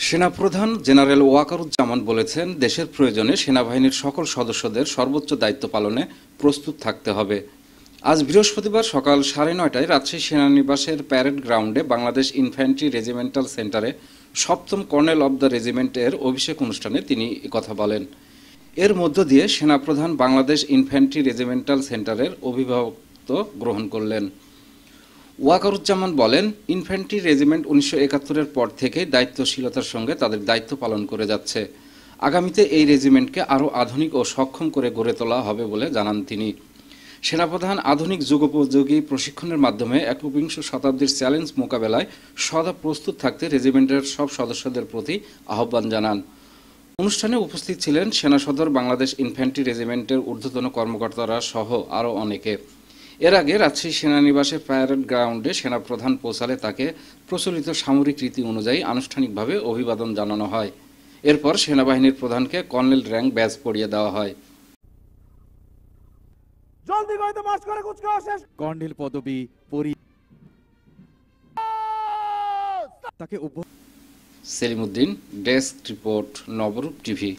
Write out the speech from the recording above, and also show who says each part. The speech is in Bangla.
Speaker 1: সেনাপ্রধান জেনারেল ওয়াকারুজ্জামান বলেছেন, দেশের প্রয়োজনে সেনাবাহিনীর সকল সদস্যদের সর্বোচ্চ দায়িত্ব পালনে প্রস্তুত থাকতে হবে। আজ বৃহস্পতিবার সকাল 9:30টায় রাজশাহী সেনানিবাসের প্যারেড গ্রাউন্ডে বাংলাদেশ ইনফ্যান্ট্রি রেজিমেন্টাল সেন্টারে ৭ম কর্নেল অব দ্য রেজিমেন্টের অভিষেক অনুষ্ঠানে তিনি একথা বলেন। এর মধ্য দিয়ে সেনাপ্রধান বাংলাদেশ ইনফ্যান্ট্রি রেজিমেন্টাল সেন্টারের অভিভাবকত্ব গ্রহণ করলেন। ওয়াকারুজ্জামান বলেন, ইনফ্যান্ট্রি রেজিমেন্ট ১৯৭১-এর পর থেকেই দায়িত্বশীলতার সঙ্গে তাদের দায়িত্ব পালন করে যাচ্ছে। আগামীতে এই রেজিমেন্টকে আরও আধুনিক ও সক্ষম করে গড়ে তোলা হবে বলে জানান তিনি। সেনাপ্রধান আধুনিক যুগোপযোগী প্রশিক্ষণের মাধ্যমে একবিংশ শতাব্দীর চ্যালেঞ্জ মোকাবেলায় সদা প্রস্তুত থাকতে রেজিমেন্টের সব সদস্যদের প্রতি আহ্বান জানান। অনুষ্ঠানে উপস্থিত ছিলেন সেনা সদর বাংলাদেশ ইনফ্যান্ট্রি রেজিমেন্টের ঊর্ধ্বতন কর্মকর্তারা সহ আরও অনেকে। এর আগে রাজশাহী সেনানিবাসের প্যারেড গ্রাউন্ডে সেনাপ্রধান পৌঁছালে তাকে প্রচলিত সামরিক রীতি অনুযায়ী আনুষ্ঠানিকভাবে অভিবাদন জানানো হয়। এরপর সেনাবাহিনীর প্রধানকে কর্নেল র্যাঙ্ক ব্যাজ পরিয়ে দেওয়া হয়।
Speaker 2: কর্নেল পদবি তাকে
Speaker 1: সেলিমউদ্দিন, ডেস্ক রিপোর্ট, নবরূপ টিভি।